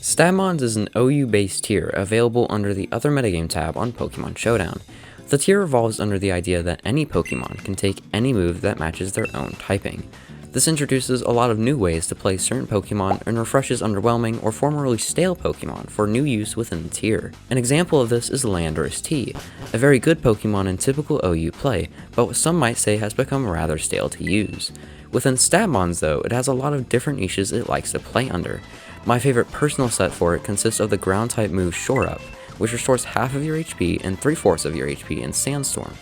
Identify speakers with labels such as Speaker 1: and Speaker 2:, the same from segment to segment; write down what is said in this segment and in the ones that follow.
Speaker 1: STABmons is an OU-based tier available under the Other Metagame tab on Pokemon Showdown. The tier revolves under the idea that any Pokemon can take any move that matches their own typing. This introduces a lot of new ways to play certain Pokemon and refreshes underwhelming or formerly stale Pokemon for new use within the tier. An example of this is Landorus T, a very good Pokemon in typical OU play, but what some might say has become rather stale to use. Within STABmons though, it has a lot of different niches it likes to play under. My favorite personal set for it consists of the ground type move Shore Up, which restores half of your HP and 3/4 of your HP in Sandstorm.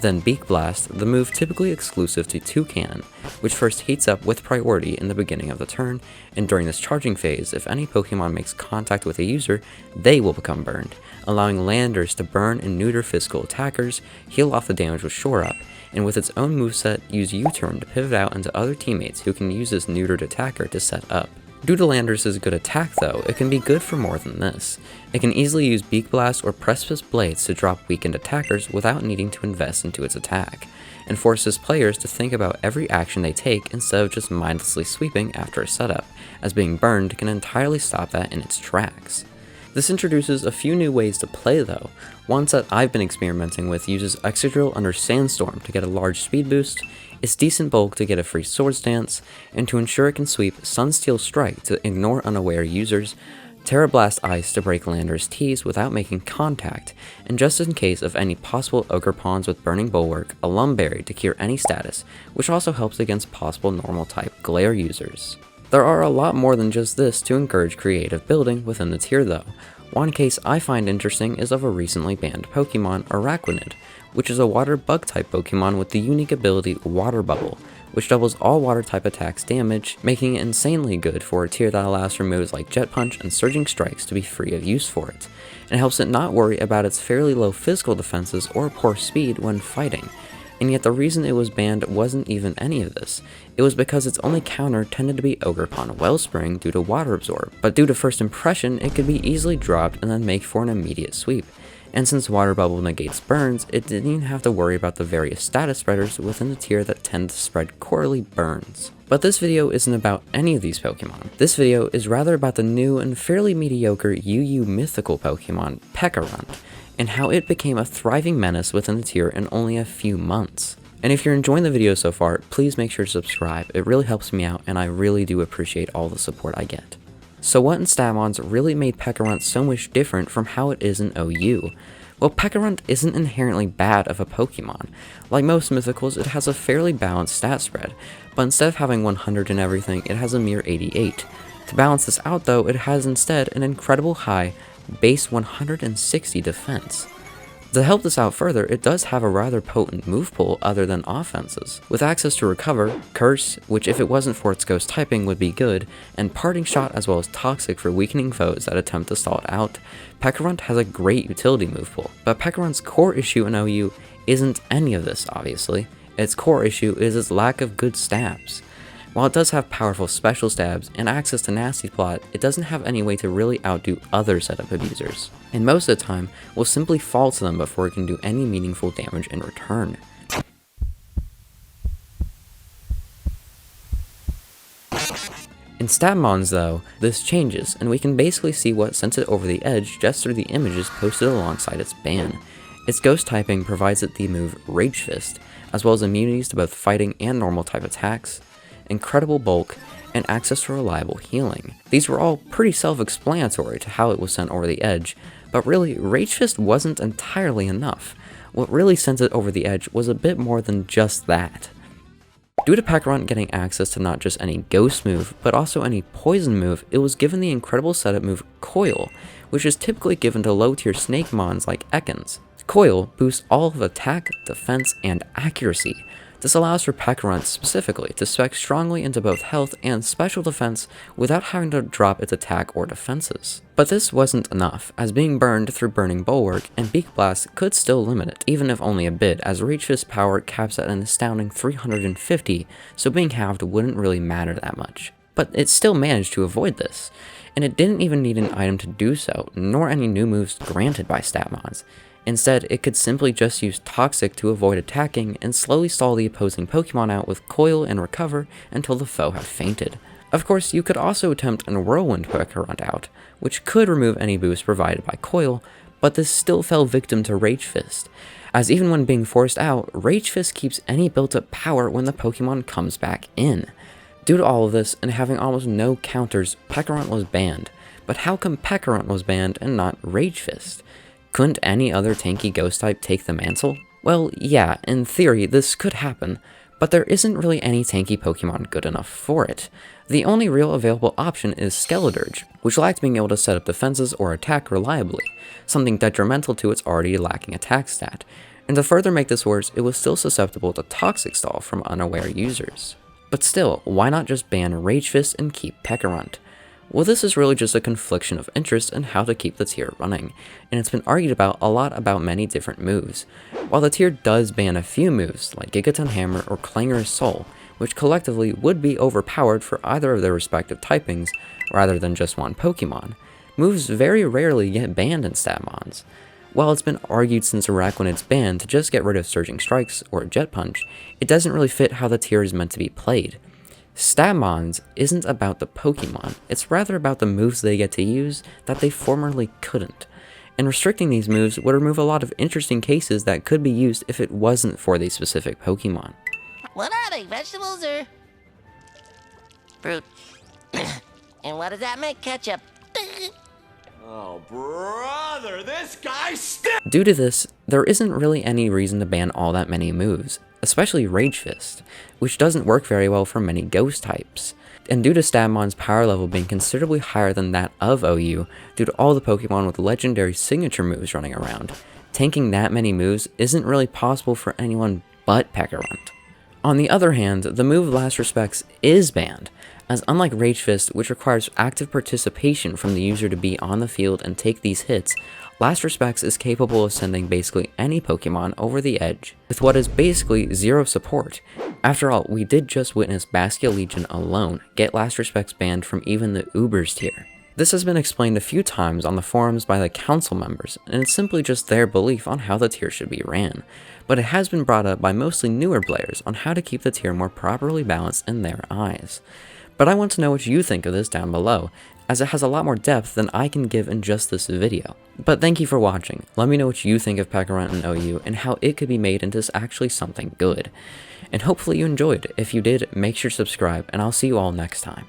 Speaker 1: Then Beak Blast, the move typically exclusive to Toucan, which first heats up with priority in the beginning of the turn, and during this charging phase, if any Pokemon makes contact with a user, they will become burned, allowing landers to burn and neuter physical attackers, heal off the damage with Shore Up, and with its own moveset, use U-turn to pivot out into other teammates who can use this neutered attacker to set up. Due to Landorus' good attack though, it can be good for more than this. It can easily use Beak Blast or Precipice Blades to drop weakened attackers without needing to invest into its attack, and forces players to think about every action they take instead of just mindlessly sweeping after a setup, as being burned can entirely stop that in its tracks. This introduces a few new ways to play though. One set I've been experimenting with uses Excadrill under Sandstorm to get a large speed boost, its decent bulk to get a free Swords Dance, and to ensure it can sweep Sunsteel Strike to ignore unaware users, Terra Blast Ice to break Landorus T's without making contact, and just in case of any possible Ogre Pawns with Burning Bulwark, a Lumberry to cure any status, which also helps against possible normal type Glare users. There are a lot more than just this to encourage creative building within the tier though. One case I find interesting is of a recently banned Pokemon, Araquanid, which is a water bug type Pokemon with the unique ability Water Bubble, which doubles all water type attacks damage, making it insanely good for a tier that allows for moves like Jet Punch and Surging Strikes to be free of use for it, and helps it not worry about its fairly low physical defenses or poor speed when fighting. And yet the reason it was banned wasn't even any of this. It was because its only counter tended to be Ogerpon Wellspring due to Water Absorb, but due to first impression it could be easily dropped and then make for an immediate sweep. And since Water Bubble negates burns, it didn't even have to worry about the various status spreaders within the tier that tend to spread quarterly burns. But this video isn't about any of these Pokemon. This video is rather about the new and fairly mediocre UU mythical Pokemon, Pecharunt, and how it became a thriving menace within the tier in only a few months. And if you're enjoying the video so far, please make sure to subscribe. It really helps me out and I really do appreciate all the support I get. So what in STABmons really made Pecharunt so much different from how it is in OU? Well, Pecharunt isn't inherently bad of a Pokemon. Like most mythicals, it has a fairly balanced stat spread, but instead of having 100 and everything, it has a mere 88. To balance this out though, it has instead an incredible high base 160 defense. To help this out further, it does have a rather potent move pool other than offenses, with access to Recover, Curse, which if it wasn't for its ghost typing would be good, and Parting Shot as well as Toxic for weakening foes that attempt to stall it out. Pecharunt has a great utility move pool, but Pecharunt's core issue in OU isn't any of this obviously. Its core issue is its lack of good stabs. While it does have powerful special stabs and access to Nasty Plot, it doesn't have any way to really outdo other setup abusers, and most of the time will simply fall to them before it can do any meaningful damage in return. In STABmons though, this changes, and we can basically see what sent it over the edge just through the images posted alongside its ban. Its ghost typing provides it the move Rage Fist, as well as immunities to both fighting and normal type attacks, incredible bulk, and access to reliable healing. These were all pretty self-explanatory to how it was sent over the edge, but really, Rage Fist wasn't entirely enough. What really sent it over the edge was a bit more than just that. Due to Pecharunt getting access to not just any ghost move, but also any poison move, it was given the incredible setup move Coil, which is typically given to low-tier snake mons like Ekans. Coil boosts all of attack, defense, and accuracy. This allows for Pecharunt specifically to spec strongly into both health and special defense without having to drop its attack or defenses. But this wasn't enough, as being burned through Burning Bulwark and Beak Blast could still limit it, even if only a bit, as Rage Fist power caps at an astounding 350, so being halved wouldn't really matter that much. But it still managed to avoid this, and it didn't even need an item to do so, nor any new moves granted by STABmons. Instead, it could simply just use Toxic to avoid attacking and slowly stall the opposing Pokemon out with Coil and Recover until the foe had fainted. Of course, you could also attempt an Whirlwind Pecharunt out, which could remove any boost provided by Coil, but this still fell victim to Rage Fist, as even when being forced out, Rage Fist keeps any built-up power when the Pokemon comes back in. Due to all of this, and having almost no counters, Pecharunt was banned. But how come Pecharunt was banned and not Rage Fist? Couldn't any other tanky ghost type take the mantle? Well, yeah, in theory this could happen, but there isn't really any tanky Pokemon good enough for it. The only real available option is Skeledirge, which lacks being able to set up defenses or attack reliably, something detrimental to its already lacking attack stat. And to further make this worse, it was still susceptible to Toxic Stall from unaware users. But still, why not just ban Rage Fist and keep Pecharunt? Well, this is really just a confliction of interest in how to keep the tier running, and it's been argued about a lot about many different moves. While the tier does ban a few moves, like Gigaton Hammer or Clangorous Soul, which collectively would be overpowered for either of their respective typings, rather than just one Pokemon, moves very rarely get banned in STABmons. While it's been argued since Araquanid's ban to just get rid of Surging Strikes or Jet Punch, it doesn't really fit how the tier is meant to be played. STABmons isn't about the Pokemon, it's rather about the moves they get to use that they formerly couldn't. And restricting these moves would remove a lot of interesting cases that could be used if it wasn't for these specific Pokemon.
Speaker 2: What are they, vegetables or fruit? And what does that make, ketchup?
Speaker 3: Oh, brother, this guy stinks!
Speaker 1: Due to this, there isn't really any reason to ban all that many moves, especially Rage Fist, which doesn't work very well for many ghost types. And due to STABmons' power level being considerably higher than that of OU, due to all the Pokemon with legendary signature moves running around, tanking that many moves isn't really possible for anyone but Pecharunt. On the other hand, the move Last Respects is banned, as unlike Rage Fist, which requires active participation from the user to be on the field and take these hits, Last Respects is capable of sending basically any Pokemon over the edge, with what is basically zero support. After all, we did just witness Bastia Legion alone get Last Respects banned from even the Ubers tier. This has been explained a few times on the forums by the council members, and it's simply just their belief on how the tier should be ran, but it has been brought up by mostly newer players on how to keep the tier more properly balanced in their eyes. But I want to know what you think of this down below, as it has a lot more depth than I can give in just this video. But thank you for watching. Let me know what you think of Pecharunt and OU and how it could be made into actually something good. And hopefully you enjoyed. If you did, make sure to subscribe, and I'll see you all next time.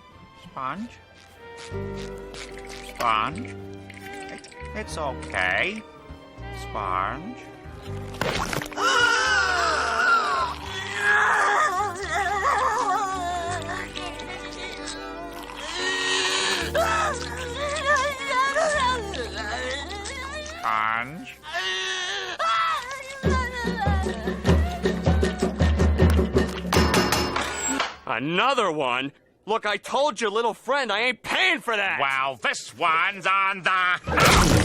Speaker 4: Sponge? Sponge? It's okay. Sponge? Sponge?
Speaker 3: Another one? Look, I told your little friend I ain't paying for that!
Speaker 4: Well, this one's on the...